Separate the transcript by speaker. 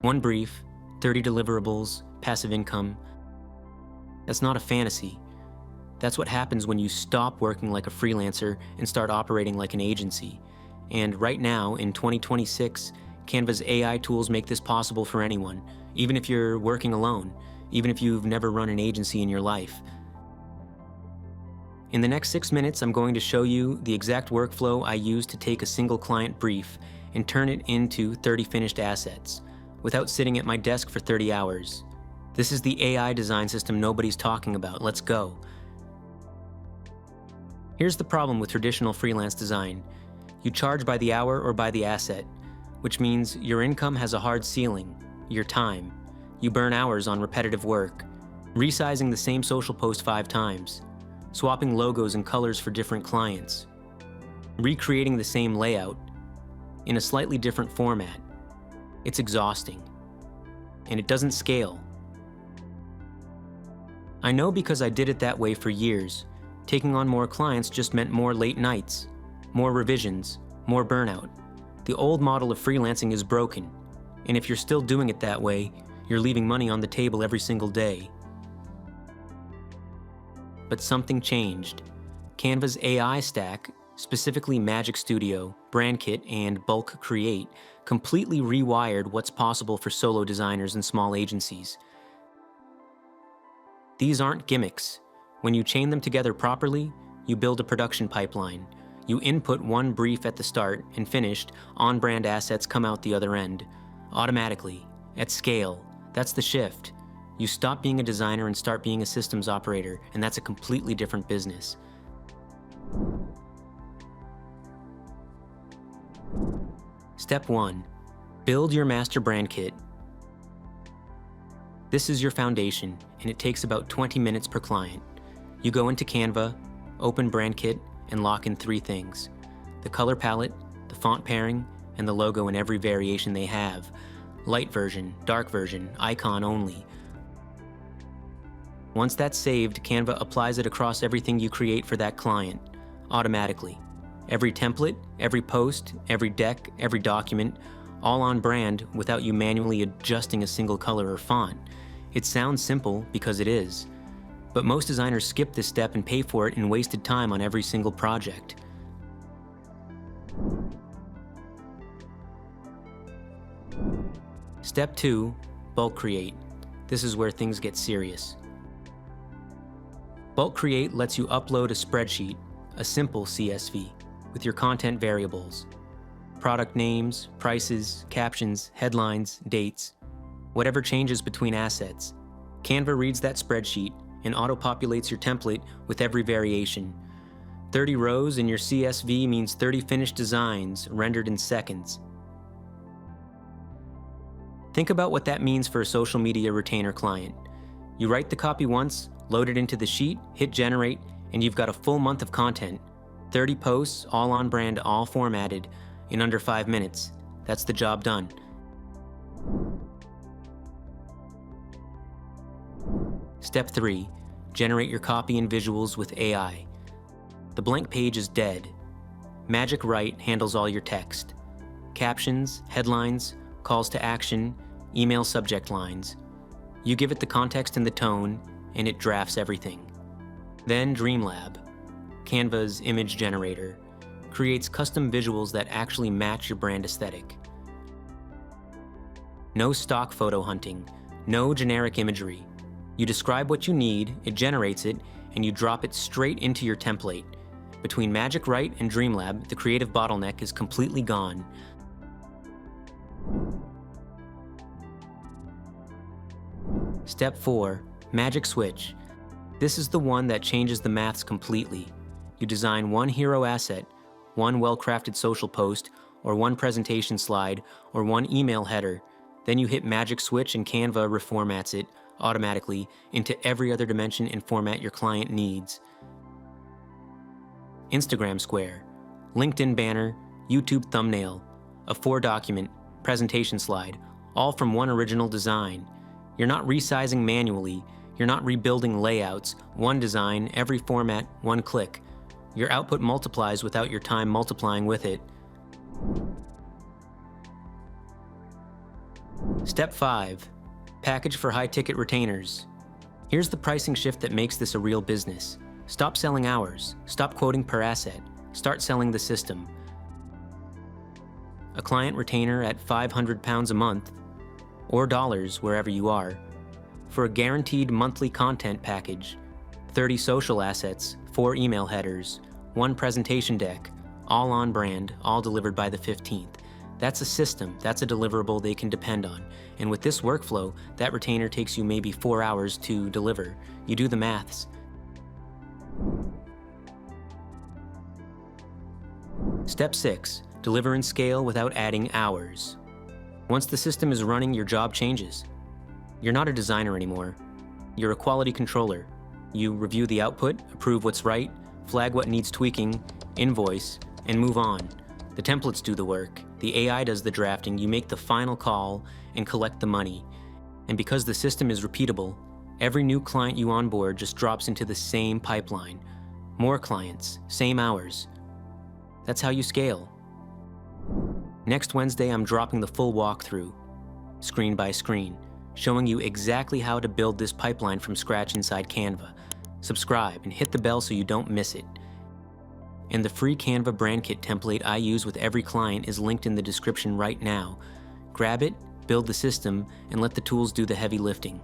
Speaker 1: One brief, 30 deliverables, passive income. That's not a fantasy. That's what happens when you stop working like a freelancer and start operating like an agency. And right now, in 2026, Canva's AI tools make this possible for anyone, even if you're working alone, even if you've never run an agency in your life. In the next 6 minutes, I'm going to show you the exact workflow I use to take a single client brief and turn it into 30 finished assets, without sitting at my desk for 30 hours. This is the AI design system nobody's talking about. Let's go. Here's the problem with traditional freelance design. You charge by the hour or by the asset, which means your income has a hard ceiling, your time. You burn hours on repetitive work, resizing the same social post 5 times, swapping logos and colors for different clients, recreating the same layout in a slightly different format. It's exhausting, and it doesn't scale. I know because I did it that way for years. Taking on more clients just meant more late nights, more revisions, more burnout. The old model of freelancing is broken, and if you're still doing it that way, you're leaving money on the table every single day. But something changed. Canva's AI stack, specifically Magic Studio, Brand Kit, and Bulk Create, completely rewired what's possible for solo designers and small agencies. These aren't gimmicks. When you chain them together properly, you build a production pipeline. You input one brief at the start, and finished, on-brand assets come out the other end. Automatically, at scale. That's the shift. You stop being a designer and start being a systems operator, and that's a completely different business. Step 1. Build your master brand kit. This is your foundation, and it takes about 20 minutes per client. You go into Canva, open Brand Kit, and lock in 3 things: the color palette, the font pairing, and the logo in every variation they have. Light version, dark version, icon only. Once that's saved, Canva applies it across everything you create for that client, automatically. Every template, every post, every deck, every document, all on brand without you manually adjusting a single color or font. It sounds simple because it is, but most designers skip this step and pay for it in wasted time on every single project. Step 2, Bulk Create. This is where things get serious. Bulk Create lets you upload a spreadsheet, a simple CSV, with your content variables. Product names, prices, captions, headlines, dates, whatever changes between assets. Canva reads that spreadsheet and auto-populates your template with every variation. 30 rows in your CSV means 30 finished designs rendered in seconds. Think about what that means for a social media retainer client. You write the copy once, load it into the sheet, hit generate, and you've got a full month of content. 30 posts, all on brand, all formatted, in under 5 minutes. That's the job done. Step 3, generate your copy and visuals with AI. The blank page is dead. Magic Write handles all your text. Captions, headlines, calls to action, email subject lines. You give it the context and the tone, and it drafts everything. Then Dreamlab, Canva's image generator, creates custom visuals that actually match your brand aesthetic. No stock photo hunting, no generic imagery. You describe what you need, it generates it, and you drop it straight into your template. Between Magic Write and Dreamlab, the creative bottleneck is completely gone. Step 4, Magic Switch. This is the one that changes the maths completely. You design one hero asset, one well-crafted social post, or one presentation slide, or one email header. Then you hit Magic Switch and Canva reformats it automatically into every other dimension and format your client needs. Instagram Square, LinkedIn banner, YouTube thumbnail, a 4-document, presentation slide, all from one original design. You're not resizing manually, you're not rebuilding layouts, one design, every format, one click. Your output multiplies without your time multiplying with it. Step 5. Package for high-ticket retainers. Here's the pricing shift that makes this a real business. Stop selling hours. Stop quoting per asset. Start selling the system. A client retainer at £500 a month, or dollars wherever you are, for a guaranteed monthly content package, 30 social assets, 4 email headers, 1 presentation deck, all on brand, all delivered by the 15th. That's a system, that's a deliverable they can depend on. And with this workflow, that retainer takes you maybe 4 hours to deliver. You do the maths. Step 6. Deliver and scale without adding hours. Once the system is running, your job changes. You're not a designer anymore. You're a quality controller. You review the output, approve what's right, flag what needs tweaking, invoice, and move on. The templates do the work. The AI does the drafting. You make the final call and collect the money. And because the system is repeatable, every new client you onboard just drops into the same pipeline. More clients, same hours. That's how you scale. Next Wednesday, I'm dropping the full walkthrough, screen by screen, showing you exactly how to build this pipeline from scratch inside Canva. Subscribe and hit the bell so you don't miss it. And the free Canva Brand Kit template I use with every client is linked in the description right now. Grab it, build the system, and let the tools do the heavy lifting.